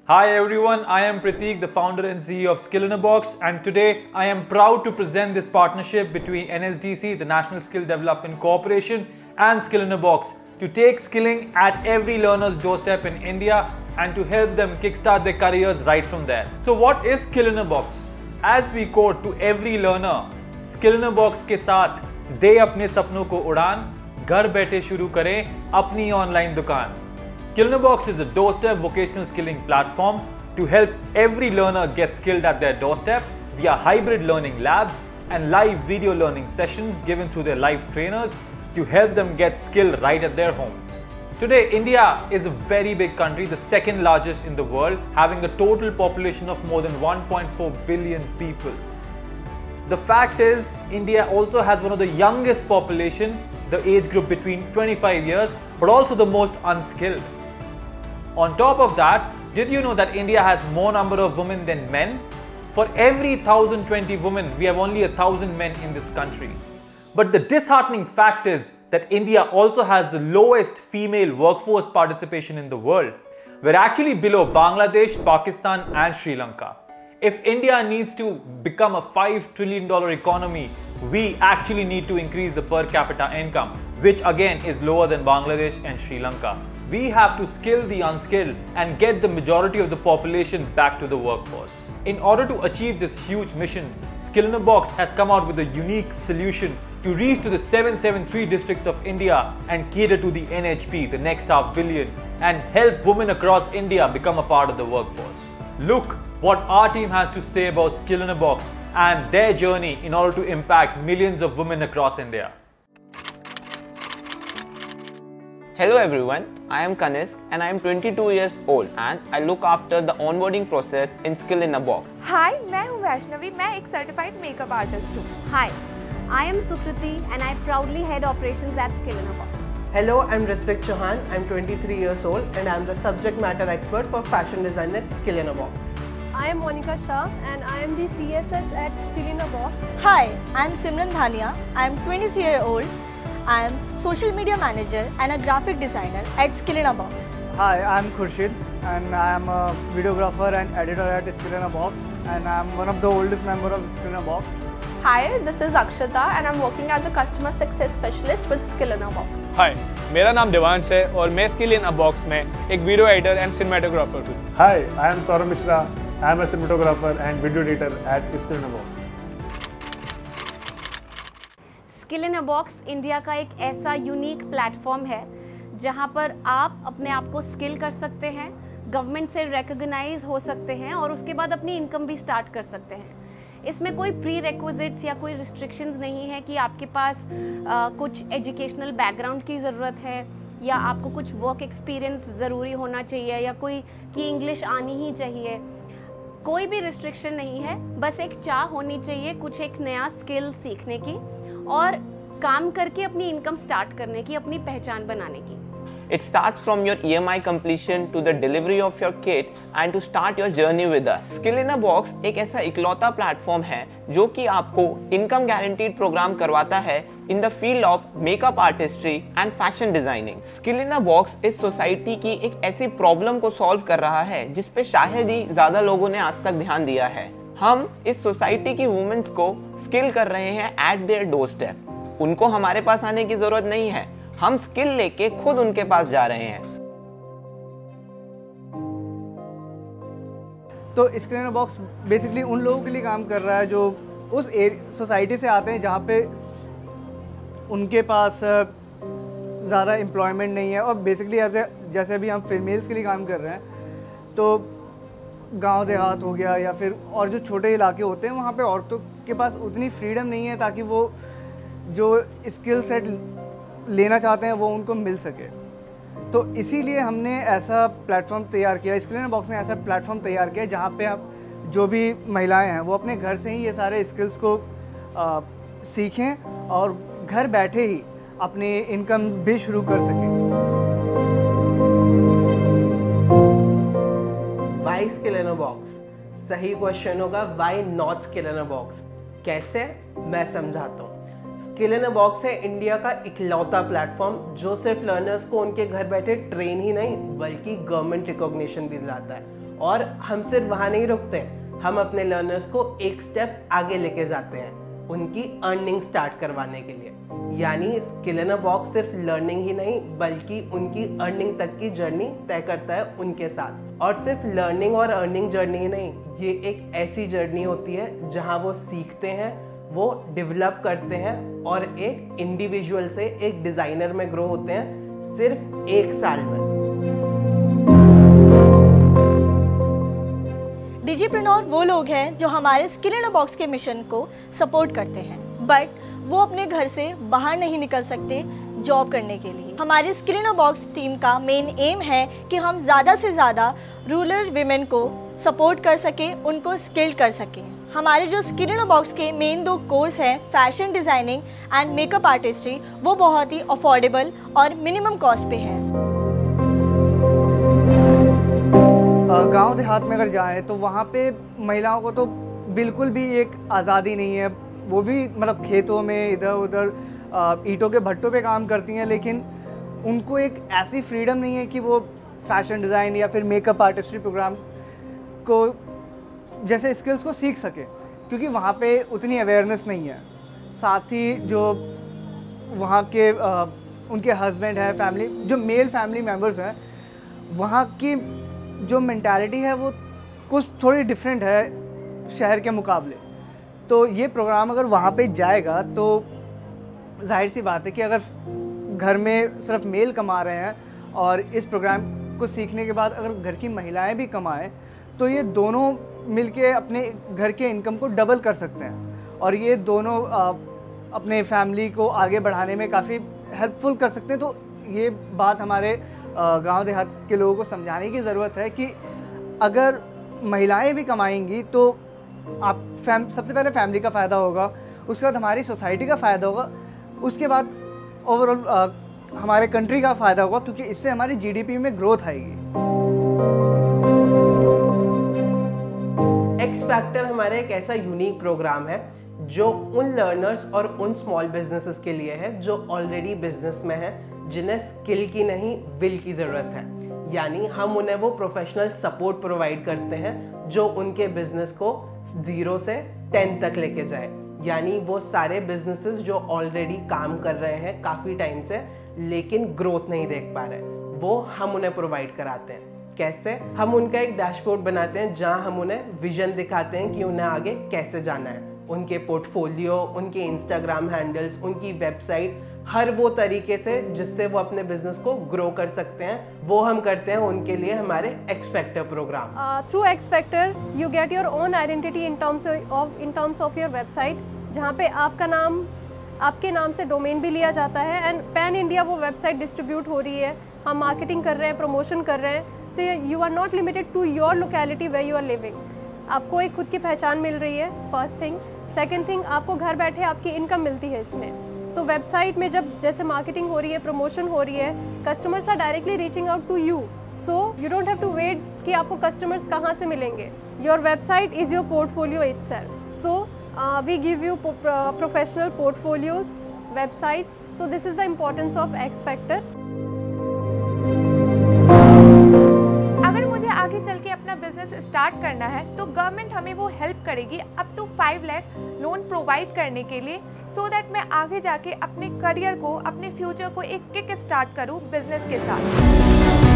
Hi everyone, I am Prateek, the founder and CEO of Skill in a Box, and today I am proud to present this partnership between NSDC, the National Skill Development Corporation, and Skill in a Box to take skilling at every learner's doorstep in India and to help them kickstart their careers right from there. So what is Skill in a Box? As we quote to every learner, Skill in a Box के साथ दे अपने सपनों को उड़ान, घर बैठे शुरू करें अपनी ऑनलाइन दुकान. Skill in a Box is a doorstep vocational skilling platform to help every learner get skilled at their doorstep via hybrid learning labs and live video learning sessions given through their live trainers to help them get skilled right at their homes. Today, India is a very big country, the second largest in the world, having a total population of more than 1.4 billion people. The fact is, India also has one of the youngest population, the age group between 25 years, but also the most unskilled. On top of that, did you know that India has more number of women than men? For every 1,020 women, we have only 1,000 men in this country. But the disheartening fact is that India also has the lowest female workforce participation in the world. We're actually below Bangladesh, Pakistan and Sri Lanka. If India needs to become a $5 trillion economy, we actually need to increase the per capita income, which again is lower than Bangladesh and Sri Lanka. We have to skill the unskilled and get the majority of the population back to the workforce. In order to achieve this huge mission, Skill in a Box has come out with a unique solution to reach to the 773 districts of India and cater to the NHP, the next half billion, and help women across India become a part of the workforce. Look what our team has to say about Skill in a Box and their journey in order to impact millions of women across India. Hello everyone, I am Kanisk and I am 22 years old and I look after the onboarding process in Skill in a Box. Hi, मैं हूँ वैष्णवी, मैं एक certified makeup artist हूँ. Hi, I am Sukriti and I proudly head operations at Skill in a Box. Hello, I'm Ritvik Chauhan. I'm 23 years old and I'm the subject matter expert for fashion design at Skill in a Box. I am Monica Shah and I am the CSS at Skill in a Box. Hi, I am Simran Dhania. I am 23 years old. I am social media manager and a graphic designer at Skill in a Box. Hi, I am Khurshid and I am a videographer and editor at Skill in a Box and I am one of the oldest members of Skill in a Box. Hi, this is Akshata and I'm working as a customer success specialist with Skill in a Box. हाय, मेरा नाम देवांश है और मैं skill in a box में एक video editor and cinematographer हूँ। Hi, I am Saurabh Mishra. I am a cinematographer and video editor at Skill in a Box. Skill in a Box India का एक ऐसा यूनिक प्लेटफॉर्म है जहां पर आप अपने आप को स्किल कर सकते हैं, गवर्नमेंट से रिकॉग्नाइज हो सकते हैं और उसके बाद अपनी इनकम भी स्टार्ट कर सकते हैं। इसमें कोई प्री रिक्विजिट्स या कोई रिस्ट्रिक्शंस नहीं है कि आपके पास कुछ एजुकेशनल बैकग्राउंड की ज़रूरत है या आपको कुछ वर्क एक्सपीरियंस ज़रूरी होना चाहिए या कोई कि इंग्लिश आनी ही चाहिए। कोई भी रिस्ट्रिक्शन नहीं है, बस एक चाह होनी चाहिए कुछ एक नया स्किल सीखने की और काम करके अपनी इनकम स्टार्ट करने की, अपनी पहचान बनाने की। It starts from your EMI completion to the delivery of your kit and to start your journey with us. Skill in a Box एक ऐसा इकलौता प्लेटफॉर्म है जो कि आपको इनकम गारंटीड प्रोग्राम करवाता है in the field of makeup artistry and fashion designing. Skill in a box इस सोसाइटी की एक ऐसी प्रॉब्लम को सॉल्व कर रहा है जिस पे शायद ही ज्यादा लोगों ने आज तक ध्यान दिया है। हम इस सोसाइटी की वुमेन्स को स्किल कर रहे हैं एट देयर डोरस्टेप। उनको हमारे पास आने की जरूरत नहीं है, हम स्किल लेके खुद उनके पास जा रहे हैं। तो skill in a box basically उन लोगों के लिए काम कर रहा है जो उस सोसाइटी से आते हैं जहाँ पे उनके पास ज़्यादा एम्प्लॉयमेंट नहीं है और बेसिकली जैसे अभी हम फीमेल्स के लिए काम कर रहे हैं तो गांव देहात हो गया या फिर और जो छोटे इलाके होते हैं वहाँ पे औरतों के पास उतनी फ्रीडम नहीं है ताकि वो जो स्किल सेट लेना चाहते हैं वो उनको मिल सके। तो इसीलिए हमने ऐसा प्लेटफॉर्म तैयार किया, स्किल इन अ बॉक्स ने ऐसा प्लेटफॉर्म तैयार किया जहाँ पे आप जो भी महिलाएं हैं वो अपने घर से ही ये सारे स्किल्स को सीखें और घर बैठे ही अपनी इनकम भी शुरू कर सकें। Why skill in a box? सही क्वेश्चन होगा why not skill in a box. कैसे, मैं समझाता हूँ। स्किल इन अ बॉक्स है इंडिया का इकलौता प्लेटफॉर्म जो सिर्फ लर्नर्स को उनके घर बैठे ट्रेन ही नहीं बल्कि गवर्नमेंट रिकॉग्निशन भी दिलाता है। और हम सिर्फ वहाँ नहीं रुकते, हम अपने लर्नर्स को एक स्टेप आगे लेके जाते हैं उनकी अर्निंग स्टार्ट करवाने के लिए। यानी स्किल इन अ बॉक्स सिर्फ लर्निंग ही नहीं बल्कि उनकी अर्निंग तक की जर्नी तय करता है उनके साथ। और सिर्फ लर्निंग और अर्निंग जर्नी ही नहीं, ये एक ऐसी जर्नी होती है जहाँ वो सीखते हैं, वो डेवलप करते हैं और एक इंडिविजुअल से एक डिज़ाइनर में ग्रो होते हैं सिर्फ 1 साल में। डिजिप्रेन्योर वो लोग हैं जो हमारे स्किल इन अ बॉक्स के मिशन को सपोर्ट करते हैं, बट वो अपने घर से बाहर नहीं निकल सकते जॉब करने के लिए। हमारी skill in a box team का मेन एम है कि हम ज़्यादा से ज़्यादा रूरल विमेन को सपोर्ट कर सकें, उनको स्किल्ड कर सकें। हमारे जो स्किल इन अ बॉक्स के मेन 2 कोर्स हैं, fashion designing and makeup artistry, वो बहुत ही अफोर्डेबल और मिनिमम कॉस्ट पे हैं। गांव देहात में अगर जाएं तो वहाँ पे महिलाओं को तो बिल्कुल भी एक आज़ादी नहीं है। वो भी मतलब खेतों में इधर उधर ईंटों के भट्टों पे काम करती हैं, लेकिन उनको एक ऐसी फ्रीडम नहीं है कि वो फैशन डिज़ाइन या फिर मेकअप आर्टिस्ट्री प्रोग्राम को जैसे स्किल्स को सीख सके, क्योंकि वहाँ पे उतनी अवेयरनेस नहीं है। साथ ही जो वहाँ के उनके हस्बैंड हैं, फैमिली जो मेल फैमिली मेम्बर्स हैं, वहाँ की जो मेंटालिटी है वो कुछ थोड़ी डिफरेंट है शहर के मुकाबले। तो ये प्रोग्राम अगर वहाँ पे जाएगा तो जाहिर सी बात है कि अगर घर में सिर्फ मेल कमा रहे हैं और इस प्रोग्राम को सीखने के बाद अगर घर की महिलाएं भी कमाएं तो ये दोनों मिलके अपने घर के इनकम को डबल कर सकते हैं और ये दोनों अपने फैमिली को आगे बढ़ाने में काफ़ी हेल्पफुल कर सकते हैं। तो ये बात हमारे गांव देहात के लोगों को समझाने की ज़रूरत है कि अगर महिलाएं भी कमाएंगी तो आप सबसे पहले फैमिली का फ़ायदा होगा, उसके बाद हमारी सोसाइटी का फ़ायदा होगा, उसके बाद ओवरऑल हमारे कंट्री का फ़ायदा होगा, क्योंकि इससे हमारी जीडीपी में ग्रोथ आएगी। एक्स फैक्टर हमारा एक ऐसा यूनिक प्रोग्राम है जो उन लर्नर्स और उन स्मॉल बिजनेसेस के लिए है जो ऑलरेडी बिजनेस में है, जिन्हें स्किल की नहीं विल की ज़रूरत है। यानी हम उन्हें वो प्रोफेशनल सपोर्ट प्रोवाइड करते हैं जो उनके बिजनेस को 0 से 10 तक लेके जाए। यानी वो सारे बिजनेसेस जो ऑलरेडी काम कर रहे हैं काफ़ी टाइम से लेकिन ग्रोथ नहीं देख पा रहे, वो हम उन्हें प्रोवाइड कराते हैं। कैसे? हम उनका एक डैशबोर्ड बनाते हैं जहां हम उन्हें विजन दिखाते हैं कि उन्हें आगे कैसे जाना है। उनके पोर्टफोलियो, उनके इंस्टाग्राम हैंडल्स, उनकी वेबसाइट, हर वो तरीके से जिससे वो अपने बिजनेस को ग्रो कर सकते हैं, वो हम करते हैं उनके लिए हमारे X factor programme. Through X factor you get your own identity in terms of your website, जहाँ पे आपके नाम से डोमेन भी लिया जाता है एंड पैन इंडिया वो वेबसाइट डिस्ट्रीब्यूट हो रही है। हम मार्केटिंग कर रहे हैं, प्रमोशन कर रहे हैं, so you are not limited to your locality where you are living. आपको एक खुद की पहचान मिल रही है, फर्स्ट थिंग। सेकेंड थिंग, आपको घर बैठे आपकी इनकम मिलती है इसमें। सो वेबसाइट में जब जैसे मार्केटिंग हो रही है, प्रमोशन हो रही है, customers are directly reaching out to you, so you don't have to wait कि आपको कस्टमर्स कहाँ से मिलेंगे। Your website is your portfolio itself. So we give you professional portfolios, websites. So this is the importance of X factor. अगर मुझे आगे चल के अपना बिजनेस स्टार्ट करना है तो गवर्नमेंट हमें वो हेल्प करेगी up to 5 lakh loan provide करने के लिए, सो दैट मैं आगे जाके अपने करियर को, अपने फ्यूचर को एक किक स्टार्ट करूँ बिजनेस के साथ।